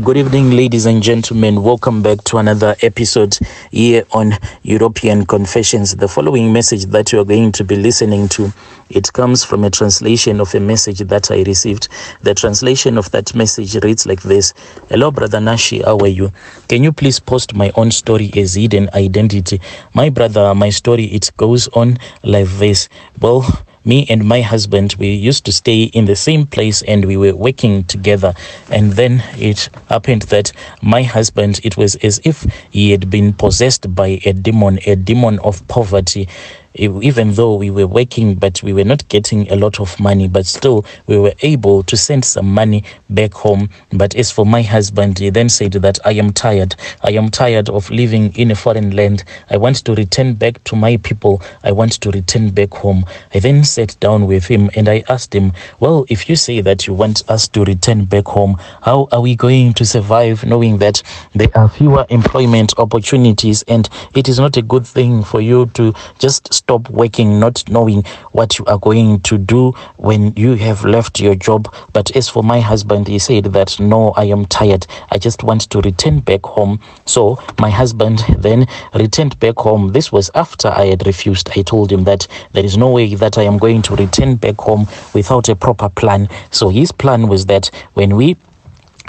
Good evening, ladies and gentlemen. Welcome back to another episode here on European Confessions. The following message that you are going to be listening to, it comes from a translation of a message that I received. The translation of that message reads like this. Hello, Brother Nashi, how are you? Can you please post my own story as hidden identity? My brother, my story, it goes on like this. Well, me and my husband, we used to stay in the same place and we were working together. And then it happened that my husband, it was as if he had been possessed by a demon of poverty. Even though we were working, but we were not getting a lot of money, but still we were able to send some money back home. But as for my husband, he then said that I am tired of living in a foreign land. I want to return back to my people. I want to return back home. I then sat down with him and I asked him, well, if you say that you want us to return back home, how are we going to survive knowing that there are fewer employment opportunities, and it is not a good thing for you to just stop working not knowing what you are going to do when you have left your job. But as for my husband, he said that no, I am tired, I just want to return back home. So my husband then returned back home. This was after I had refused. I told him that there is no way that I am going to return back home without a proper plan. So his plan was that when we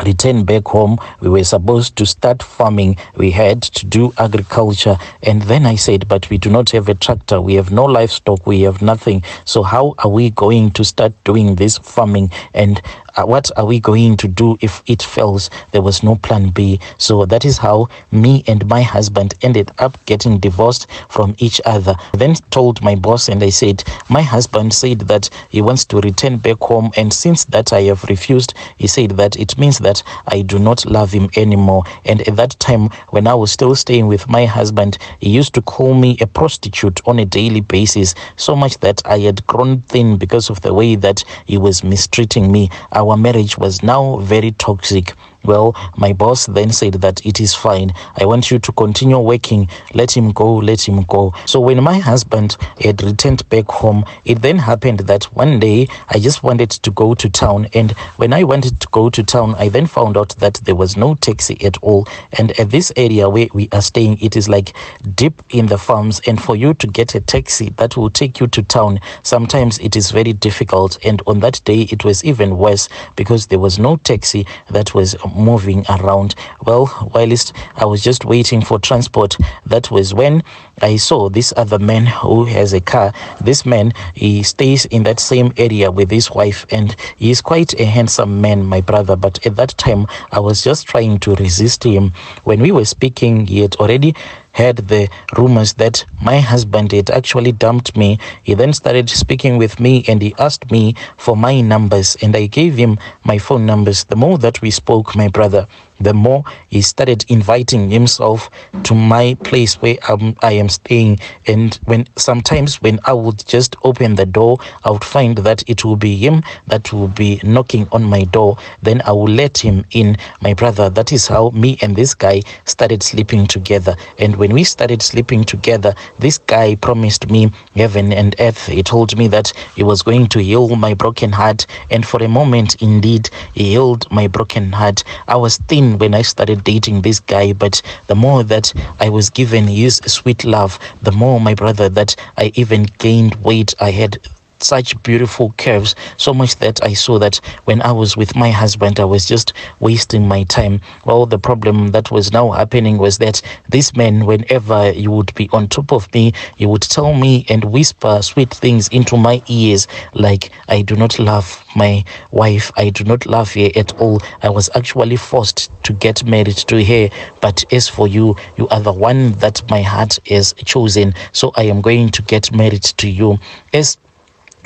return back home, we were supposed to start farming. We had to do agriculture. And then I said, but we do not have a tractor, we have no livestock, we have nothing. So how are we going to start doing this farming? And what are we going to do if it fails? There was no plan B. So that is how me and my husband ended up getting divorced from each other. I then told my boss and I said, my husband said that he wants to return back home, and since that I have refused, he said that it means that I do not love him anymore. And at that time, when I was still staying with my husband, he used to call me a prostitute on a daily basis, so much that I had grown thin because of the way that he was mistreating me. Our marriage was now very toxic. Well, my boss then said that it is fine. I want you to continue working. Let him go, let him go. So when my husband had returned back home, it then happened that one day I just wanted to go to town. And when I wanted to go to town, I then found out that there was no taxi at all. And at this area where we are staying, it is like deep in the farms. And for you to get a taxi that will take you to town, sometimes it is very difficult. And on that day, it was even worse because there was no taxi that was moving around. Well, whilst I was just waiting for transport, that was when I saw this other man who has a car. This man, he stays in that same area with his wife, and he is quite a handsome man, my brother. But at that time, I was just trying to resist him. When we were speaking, he had already heard the rumors that my husband had actually dumped me. He then started speaking with me and he asked me for my numbers, and I gave him my phone numbers. The more that we spoke, my brother, the more he started inviting himself to my place where I am staying. And sometimes when I would just open the door, I would find that it will be him that will be knocking on my door. Then I will let him in, my brother. That is how me and this guy started sleeping together. And when we started sleeping together, this guy promised me heaven and earth. He told me that he was going to heal my broken heart. And for a moment, indeed, he healed my broken heart. I was thin when I started dating this guy, but the more that I was given his sweet love, the more, my brother, that I even gained weight. I had such beautiful curves, so much that I saw that when I was with my husband, I was just wasting my time. Well, the problem that was now happening was that this man, whenever he would be on top of me, he would tell me and whisper sweet things into my ears, like, I do not love my wife, I do not love her at all. I was actually forced to get married to her, but as for you, you are the one that my heart has chosen, so I am going to get married to you. As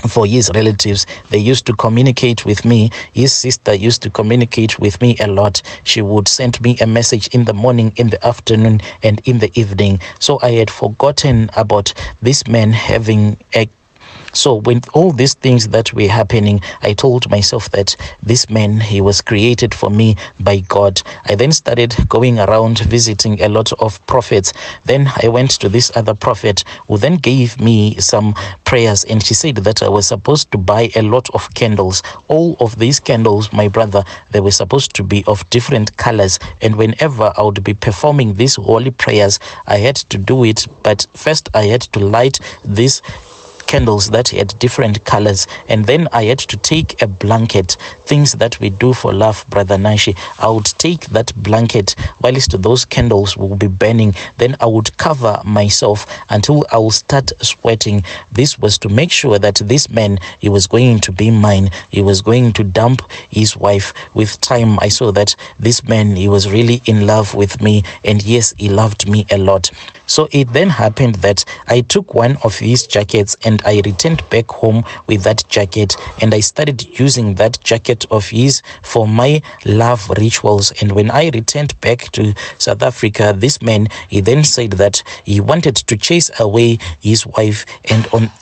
for his relatives, they used to communicate with me. His sister used to communicate with me a lot. She would send me a message in the morning, in the afternoon, and in the evening. So I had forgotten about this man having a So when all these things that were happening, I told myself that this man, he was created for me by God. I then started going around visiting a lot of prophets. Then I went to this other prophet who then gave me some prayers, and she said that I was supposed to buy a lot of candles. All of these candles, my brother, they were supposed to be of different colors, and whenever I would be performing these holy prayers, I had to do it, but first I had to light this candles that had different colors, and then I had to take a blanket, things that we do for love, brother Nashi. I would take that blanket whilst those candles will be burning, then I would cover myself until I will start sweating. This was to make sure that this man, he was going to be mine. He was going to dump his wife. With time, I saw that this man, he was really in love with me, and yes, he loved me a lot. So it then happened that I took one of his jackets and I returned back home with that jacket, and I started using that jacket of his for my love rituals. And when I returned back to South Africa, this man, he then said that he wanted to chase away his wife,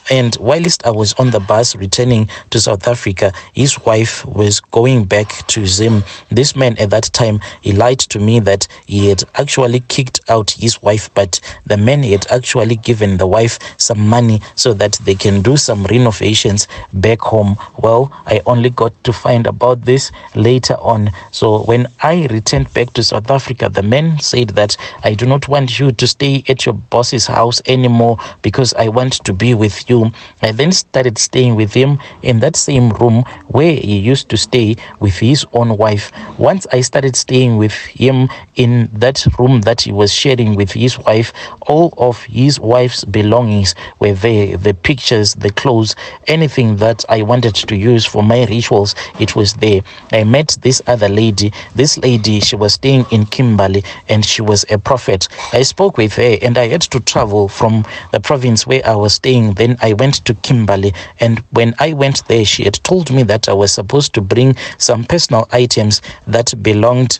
and whilst I was on the bus returning to South Africa, his wife was going back to Zim. This man at that time, he lied to me that he had actually kicked out his wife, but the man had actually given the wife some money so that they can do some renovations back home. Well, I only got to find about this later on. So when I returned back to South Africa, the man said that I do not want you to stay at your boss's house anymore because I want to be with you. I then started staying with him in that same room where he used to stay with his own wife. Once I started staying with him in that room that he was sharing with his wife, all of his wife's belongings were there, the pictures, the clothes, anything that I wanted to use for my rituals, it was there. I met this other lady. This lady, she was staying in Kimberly, and she was a prophet. I spoke with her, and I had to travel from the province where I was staying. Then I went to Kimberly, and when I went there, she had told me that I was supposed to bring some personal items that belonged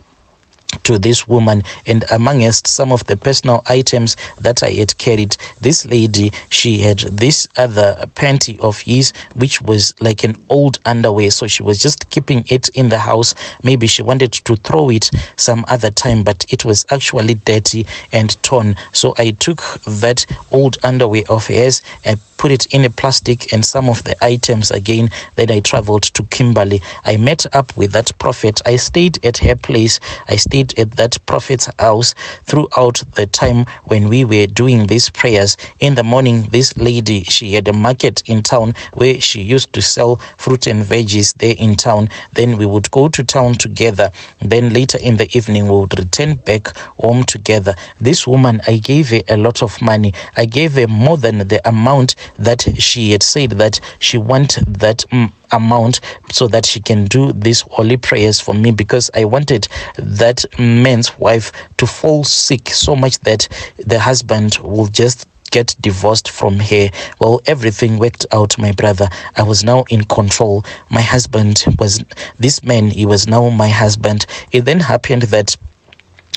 to this woman, and amongst some of the personal items that I had carried, this lady, she had this other panty of his which was like an old underwear, so she was just keeping it in the house. Maybe she wanted to throw it some other time, but it was actually dirty and torn. So I took that old underwear of hers and put it in a plastic and some of the items again. Then I traveled to Kimberly. I met up with that prophet. I stayed at her place. I stayed at that prophet's house throughout the time when we were doing these prayers. In the morning, this lady, she had a market in town where she used to sell fruit and veggies there in town. Then we would go to town together. Then later in the evening, we would return back home together. This woman, I gave her a lot of money. I gave her more than the amount that she had said that she wanted that amount so that she can do these holy prayers for me, because I wanted that man's wife to fall sick so much that the husband will just get divorced from her. Well, everything worked out, my brother. I was now in control. My husband was this man. He was now my husband. It then happened that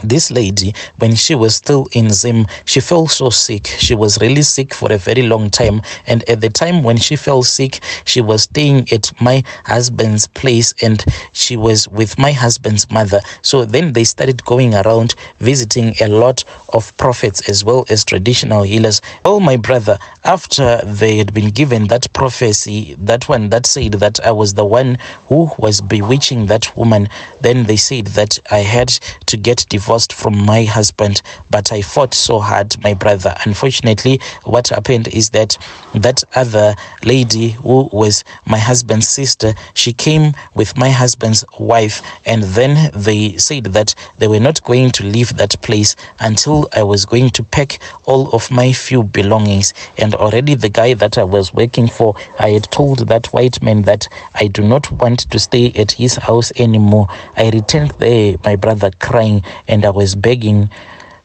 this lady, when she was still in Zim, she felt so sick. She was really sick for a very long time. And at the time when she fell sick, she was staying at my husband's place, and she was with my husband's mother. So then they started going around visiting a lot of prophets as well as traditional healers. Oh, my brother, after they had been given that prophecy, that one that said that I was the one who was bewitching that woman, then they said that I had to get divorced from my husband. But I fought so hard, my brother. Unfortunately, what happened is that that other lady who was my husband's sister, she came with my husband's wife, and then they said that they were not going to leave that place until I was going to pack all of my few belongings. And already the guy that I was working for, I had told that white man that I do not want to stay at his house anymore. I returned there, my brother, crying, and I was begging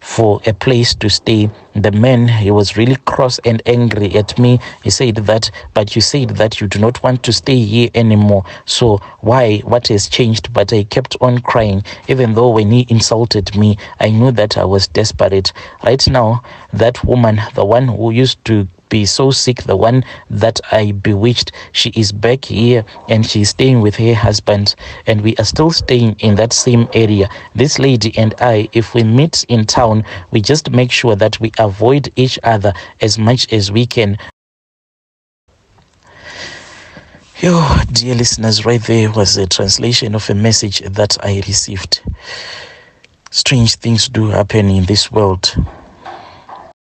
for a place to stay. The man, he was really cross and angry at me. He said that, but you said that you do not want to stay here anymore. So why? What has changed? But I kept on crying. Even though when he insulted me, I knew that I was desperate. Right now, that woman, the one who used to be so sick. The one that I bewitched, she is back here and she's staying with her husband, and we are still staying in that same area. This lady and I, if we meet in town, we just make sure that we avoid each other as much as we can. Yo, dear listeners, right there was a translation of a message that I received. Strange things do happen in this world.